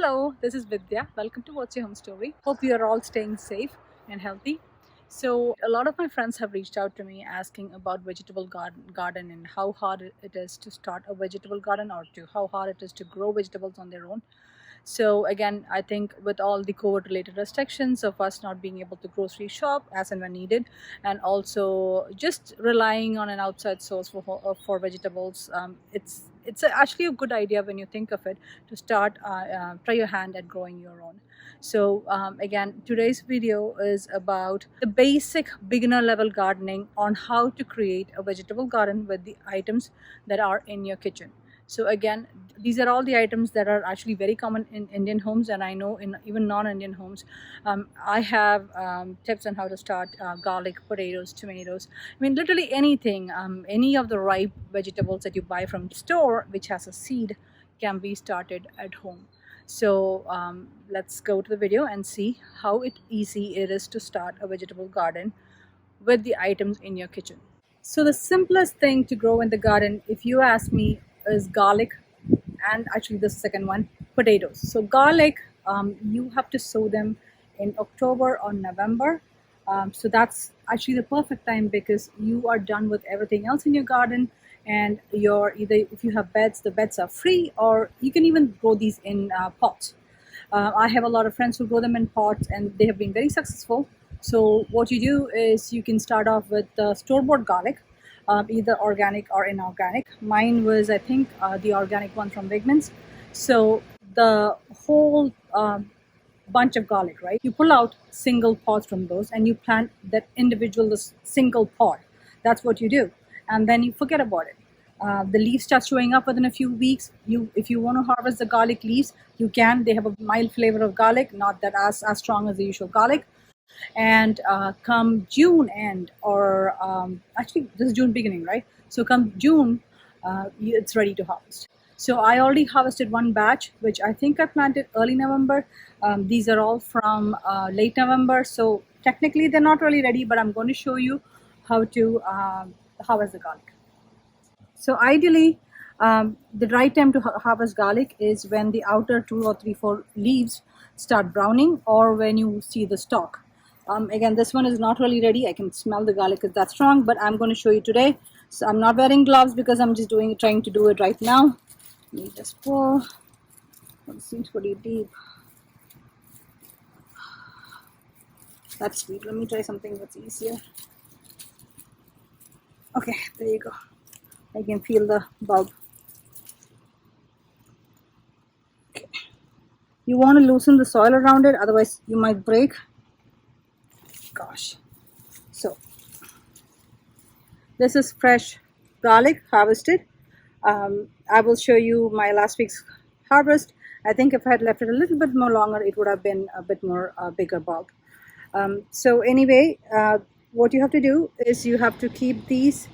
Hello, this is Vidya. Welcome to What's Your Home Story. Hope you are all staying safe and healthy. So, a lot of my friends have reached out to me asking about vegetable garden and how hard it is to start a vegetable garden or to how hard it is to grow vegetables on their own. So again, I think with all the COVID related restrictions of us not being able to grocery shop as and when needed, and also just relying on an outside source for vegetables, actually a good idea when you think of it to start try your hand at growing your own. So again, today's video is about the basic beginner level gardening on how to create a vegetable garden with the items that are in your kitchen. So again, these are all the items that are actually very common in Indian homes, and I know in even non-Indian homes. I have tips on how to start garlic, potatoes, tomatoes. I mean, literally anything, any of the ripe vegetables that you buy from the store, which has a seed, can be started at home. So let's go to the video and see how easy it is to start a vegetable garden with the items in your kitchen. So the simplest thing to grow in the garden, if you ask me, is garlic, and actually the second one, potatoes. So garlic, you have to sow them in October or November. So that's actually the perfect time because you are done with everything else in your garden, and you're either, if you have beds, the beds are free, or you can even grow these in pots. I have a lot of friends who grow them in pots and they have been very successful. So what you do is you can start off with store-bought garlic, either organic or inorganic. Mine was, I think, the organic one from Wegmans. So the whole bunch of garlic, right? You pull out single pods from those and you plant that individual single pod. That's what you do. And then you forget about it. The leaves start showing up within a few weeks. If you want to harvest the garlic leaves, you can. They have a mild flavor of garlic, not that as strong as the usual garlic. And come June end, or actually this is June beginning, right? So come June, it's ready to harvest. So I already harvested one batch, which I think I planted early November. These are all from late November. So technically they're not really ready, but I'm going to show you how to harvest the garlic. So ideally, the right time to harvest garlic is when the outer 2 or 3, 4 leaves start browning, or when you see the stalk. Again, this one is not really ready. I can smell the garlic because that's strong, but I'm going to show you today. So I'm not wearing gloves because I'm just trying to do it right now. Let me just pour. It seems pretty deep. That's sweet. Let me try something that's easier. Okay, there you go. I can feel the bulb. Okay. You want to loosen the soil around it, otherwise you might break. Gosh. So this is fresh garlic harvested. I will show you my last week's harvest. I think if I had left it a little bit more longer, it would have been a bit more bigger bulb. So anyway, what you have to do is you have to keep these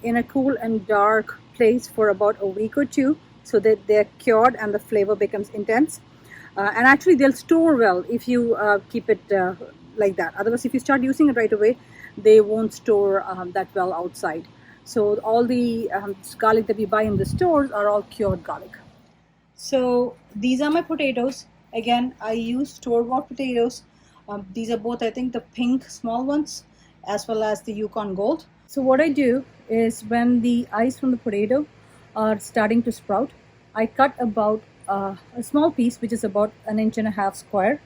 in a cool and dark place for about a week or two, so that they're cured and the flavor becomes intense. And actually they'll store well if you keep it like that. Otherwise, if you start using it right away, they won't store that well outside. So all the garlic that we buy in the stores are all cured garlic. So these are my potatoes. Again, I use store-bought potatoes. These are both, I think, the pink small ones as well as the Yukon Gold. So what I do is when the eyes from the potato are starting to sprout, I cut about a small piece, which is about 1.5 inches square,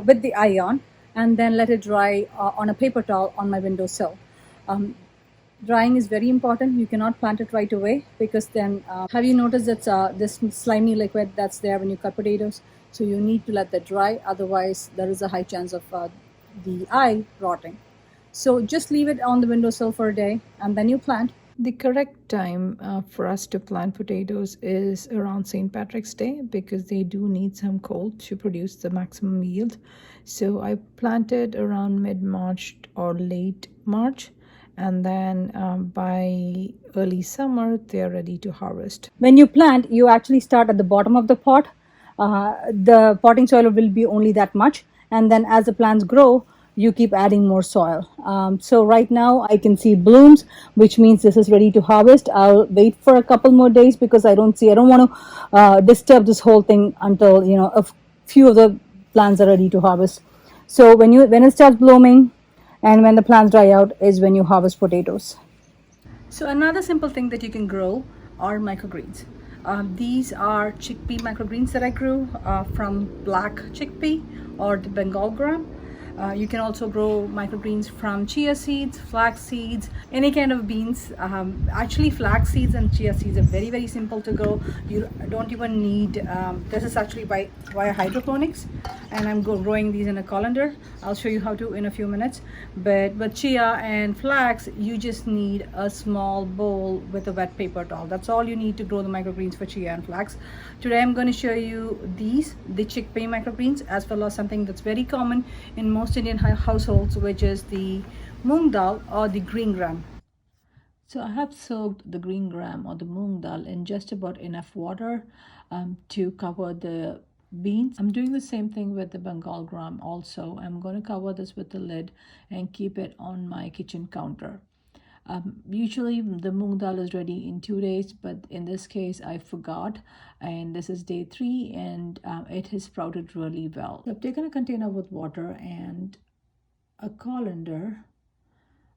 with the eye on, and then let it dry on a paper towel on my windowsill. Drying is very important. You cannot plant it right away because then, have you noticed that this slimy liquid that's there when you cut potatoes? So you need to let that dry, otherwise there is a high chance of the eye rotting. So just leave it on the windowsill for a day and then you plant. The correct time for us to plant potatoes is around St. Patrick's Day because they do need some cold to produce the maximum yield. So I planted around mid-March or late March, and then by early summer they're ready to harvest. When you plant, you actually start at the bottom of the pot. The potting soil will be only that much, and then as the plants grow, you keep adding more soil. So right now I can see blooms, which means this is ready to harvest. I'll wait for a couple more days because I don't want to disturb this whole thing until few of the plants are ready to harvest. So when it starts blooming and when the plants dry out is when you harvest potatoes. So another simple thing that you can grow are microgreens. These are chickpea microgreens that I grew from black chickpea or the Bengal gram. You can also grow microgreens from chia seeds, flax seeds, any kind of beans. Actually, flax seeds and chia seeds are very simple to grow. You don't even need. This is actually via hydroponics, and I'm growing these in a colander. I'll show you how to in a few minutes. But with chia and flax, you just need a small bowl with a wet paper towel. That's all you need to grow the microgreens for chia and flax. Today I'm going to show you the chickpea microgreens, as well as something that's very common in most Indian households, which is the moong dal or the green gram. So I have soaked the green gram or the moong dal in just about enough water to cover the beans. I'm doing the same thing with the Bengal gram also. I'm going to cover this with the lid and keep it on my kitchen counter. Usually the moong dal is ready in 2 days, but in this case I forgot, and this is day 3, and it has sprouted really well. So I've taken a container with water and a colander,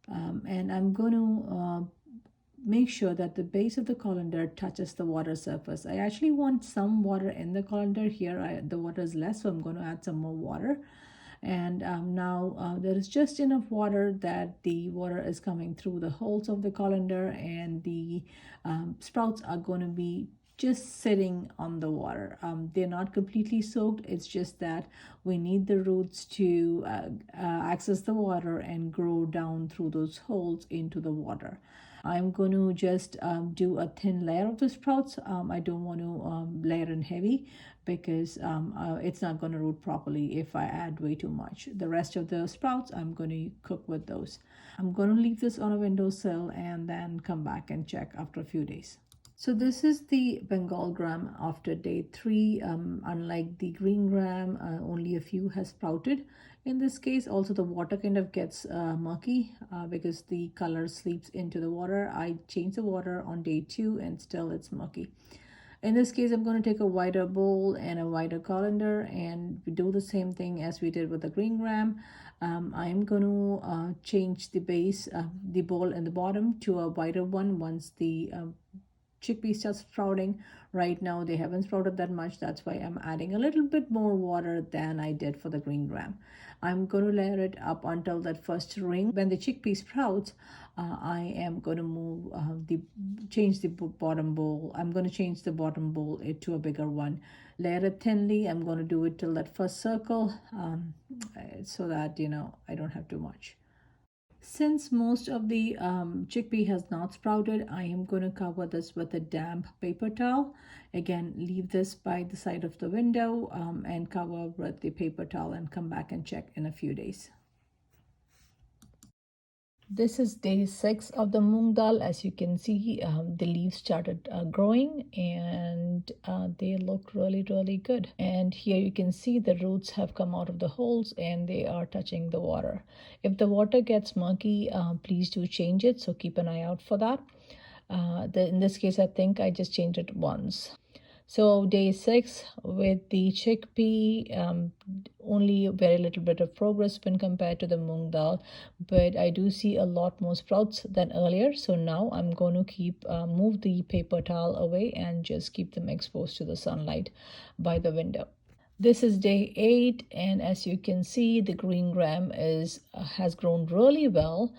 and I'm going to make sure that the base of the colander touches the water surface. I actually want some water in the colander. Here the water is less, so I'm going to add some more water. And now there is just enough water that the water is coming through the holes of the colander, and the sprouts are going to be just sitting on the water. They're not completely soaked. It's just that we need the roots to access the water and grow down through those holes into the water. I'm going to just do a thin layer of the sprouts. I don't want to layer in heavy because it's not going to root properly if I add way too much. The rest of the sprouts I'm going to cook with those. I'm going to leave this on a windowsill and then come back and check after a few days. So this is the Bengal gram after day 3. Unlike the green gram, only a few has sprouted. In this case, also the water kind of gets murky because the color sleeps into the water. I changed the water on day 2 and still it's murky. In this case, I'm going to take a wider bowl and a wider colander and do the same thing as we did with the green gram. I'm going to change the base, the bowl in the bottom to a wider one once the chickpeas start sprouting. Right now they haven't sprouted that much, that's why I'm adding a little bit more water than I did for the green gram. I'm going to layer it up until that first ring. When the chickpea sprouts, I am going to move change the bottom bowl. I'm going to change the bottom bowl to a bigger one, layer it thinly. I'm going to do it till that first circle, so that I don't have too much. Since most of the chickpea has not sprouted, I am going to cover this with a damp paper towel. Again, leave this by the side of the window and cover with the paper towel and come back and check in a few days. This is day 6 of the moong dal. As you can see, the leaves started growing, and they look really good. And here you can see the roots have come out of the holes and they are touching the water. If the water gets murky, please do change it, so keep an eye out for that. In this case, I think I just changed it once. So day 6 with the chickpea, only a very little bit of progress when compared to the moong dal, but I do see a lot more sprouts than earlier. So now I'm going to keep move the paper towel away and just keep them exposed to the sunlight by the window. This is day 8, and as you can see, the green gram has grown really well,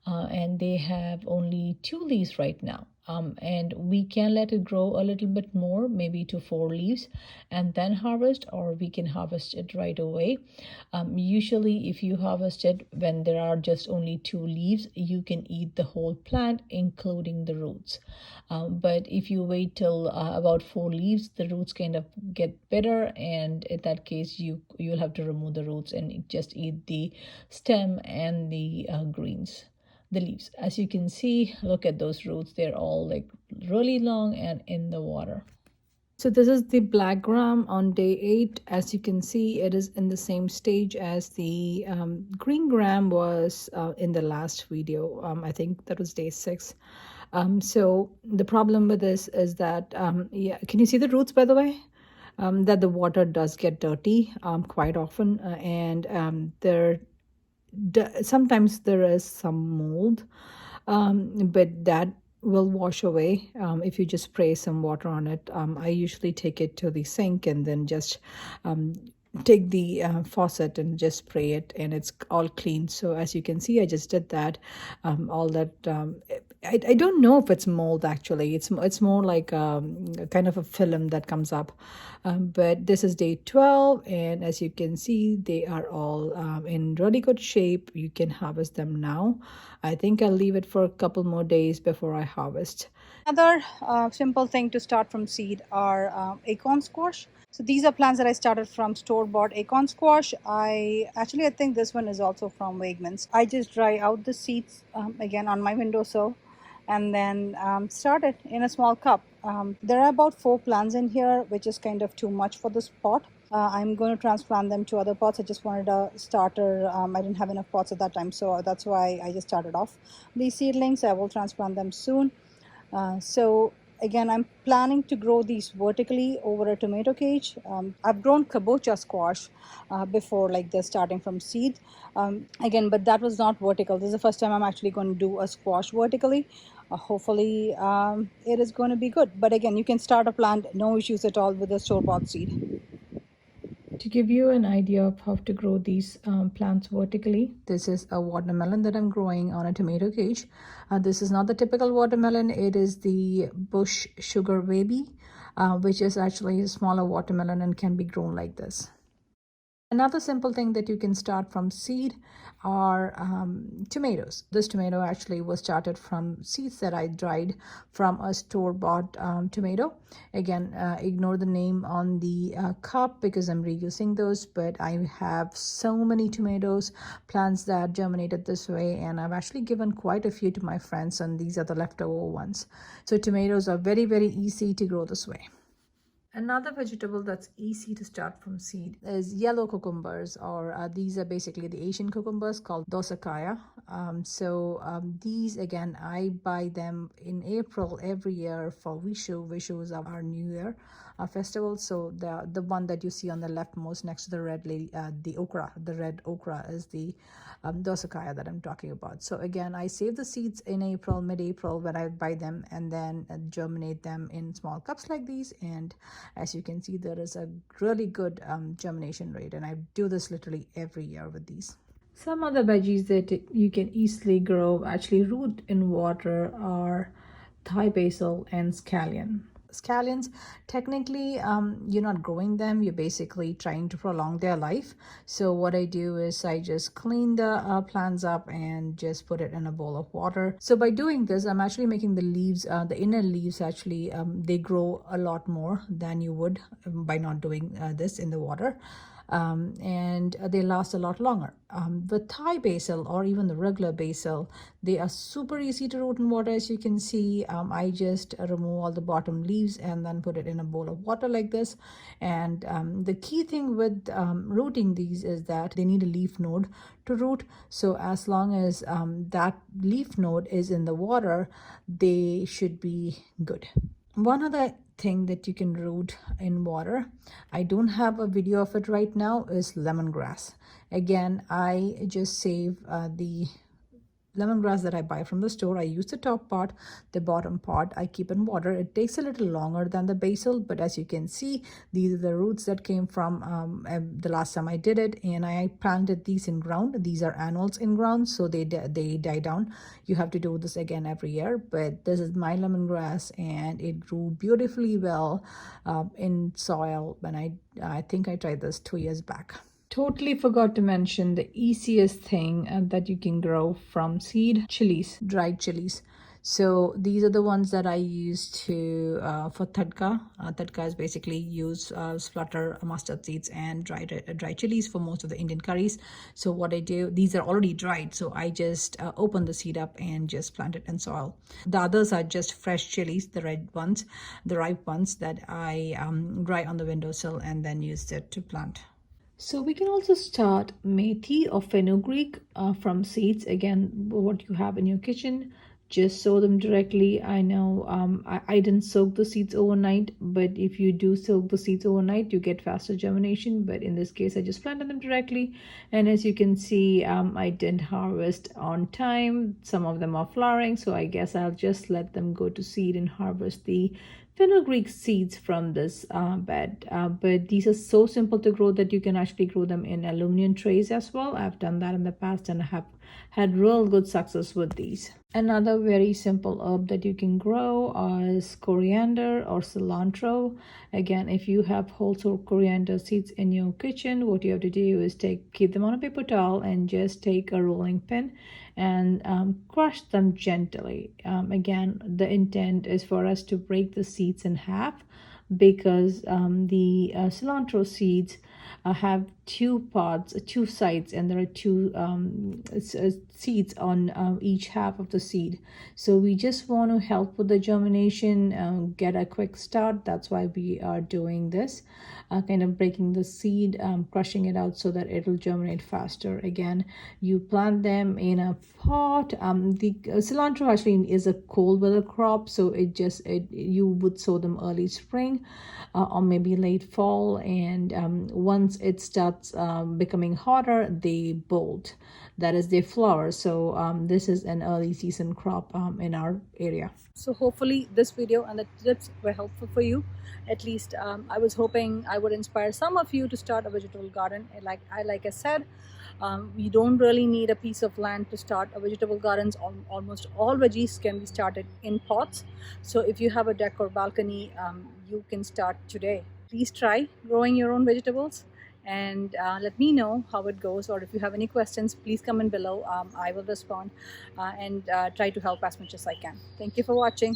and they have only 2 leaves right now. And we can let it grow a little bit more, maybe to 4 leaves, and then harvest, or we can harvest it right away. Usually if you harvest it when there are just only 2 leaves, you can eat the whole plant including the roots. But if you wait till about 4 leaves, the roots kind of get bitter, and in that case you'll have to remove the roots and just eat the stem and the greens, the leaves. As you can see, look at those roots, they're all like really long and in the water. So this is the black gram on day 8. As you can see, it is in the same stage as the green gram was in the last video. I think that was day 6. So the problem with this is that, yeah, can you see the roots, by the way? That the water does get dirty quite often, and sometimes there is some mold, but that will wash away if you just spray some water on it. I usually take it to the sink and then just um, take the faucet and just spray it, and it's all clean. So as you can see, I just did that. All that I don't know if it's mold actually. It's more like kind of a film that comes up. But this is day 12, and as you can see, they are all in really good shape. You can harvest them now. I think I'll leave it for a couple more days before I harvest. Another simple thing to start from seed are acorn squash. So these are plants that I started from store-bought acorn squash. I think this one is also from Wegmans. I just dry out the seeds again on my windowsill, and then start it in a small cup. There are about 4 plants in here, which is kind of too much for this pot. I'm going to transplant them to other pots. I just wanted a starter. I didn't have enough pots at that time, so that's why I just started off. These seedlings, I will transplant them soon. So again, I'm planning to grow these vertically over a tomato cage. I've grown kabocha squash before, like this, starting from seed. Again, but that was not vertical. This is the first time I'm actually going to do a squash vertically. Hopefully, it is going to be good. But again, you can start a plant, no issues at all, with a store-bought seed. To give you an idea of how to grow these plants vertically, this is a watermelon that I'm growing on a tomato cage. This is not the typical watermelon. It is the bush sugar baby, which is actually a smaller watermelon and can be grown like this. Another simple thing that you can start from seed are tomatoes. This tomato actually was started from seeds that I dried from a store-bought tomato. Again, ignore the name on the cup because I'm reusing those, but I have so many tomatoes plants that germinated this way, and I've actually given quite a few to my friends, and these are the leftover ones. So tomatoes are very, very easy to grow this way. Another vegetable that's easy to start from seed is yellow cucumbers, or these are basically the Asian cucumbers called dosakaya. These, again, I buy them in April every year for Vishu. Vishu is our New Year festival. So the one that you see on the leftmost next to the red lady, the okra, the red okra is the dosakaya that I'm talking about. So again, I save the seeds in April, mid-April, when I buy them, and then germinate them in small cups like these. And as you can see, there is a really good germination rate, and I do this literally every year with these. Some other veggies that you can easily grow, actually root in water, are Thai basil and scallion. Scallions, technically, you're not growing them, you're basically trying to prolong their life. So what I do is I just clean the plants up and just put it in a bowl of water. So by doing this, I'm actually making the leaves, the inner leaves actually, they grow a lot more than you would by not doing this in the water. And they last a lot longer. With Thai basil or even the regular basil, they are super easy to root in water. As you can see, I just remove all the bottom leaves and then put it in a bowl of water like this. And the key thing with rooting these is that they need a leaf node to root. So as long as that leaf node is in the water, they should be good. One other thing that you can root in water, I don't have a video of it right now, is lemongrass. Again, I just save the lemongrass that I buy from the store. I use the top part, the bottom part I keep in water. It takes a little longer than the basil, but as you can see, these are the roots that came from the last time I did it, and I planted these in ground. These are annuals in ground, so they die down. You have to do this again every year, but this is my lemongrass, and it grew beautifully well in soil when I think I tried this 2 years back. Totally forgot to mention the easiest thing that you can grow from seed: chilies, dried chilies. So these are the ones that I use to for tadka. Tadka is basically use splutter, mustard seeds, and dry chilies for most of the Indian curries. So what I do, these are already dried, so I just open the seed up and just plant it in soil. The others are just fresh chilies, the red ones, the ripe ones that I dry on the windowsill and then use it to plant. So we can also start methi or fenugreek from seeds. Again, what you have in your kitchen, just sow them directly. I know I didn't soak the seeds overnight, but if you do soak the seeds overnight, you get faster germination. But in this case, I just planted them directly. And as you can see, I didn't harvest on time. Some of them are flowering, so I guess I'll just let them go to seed and harvest the fenugreek seeds from this bed. But these are so simple to grow that you can actually grow them in aluminum trays as well. I've done that in the past and have had real good success with these. Another very simple herb that you can grow is coriander or cilantro. Again, if you have whole coriander seeds in your kitchen, what you have to do is keep them on a paper towel and just take a rolling pin and crush them gently. Again, the intent is for us to break the seeds in half because the cilantro seeds have two parts, two sides, and there are two seeds on each half of the seed. So we just want to help with the germination, get a quick start. That's why we are doing this, kind of breaking the seed, crushing it out so that it'll germinate faster. Again, you plant them in a pot. The cilantro actually is a cold weather crop, so you would sow them early spring or maybe late fall, and once it starts becoming hotter, they bolt. That is, they flower. So this is an early season crop in our area. So hopefully this video and the tips were helpful for you. At least I was hoping I would inspire some of you to start a vegetable garden. Like I said, you don't really need a piece of land to start a vegetable gardens. Almost all veggies can be started in pots. So if you have a deck or balcony, you can start today. Please try growing your own vegetables and let me know how it goes, or if you have any questions, please comment below. I will respond and try to help as much as I can. Thank you for watching.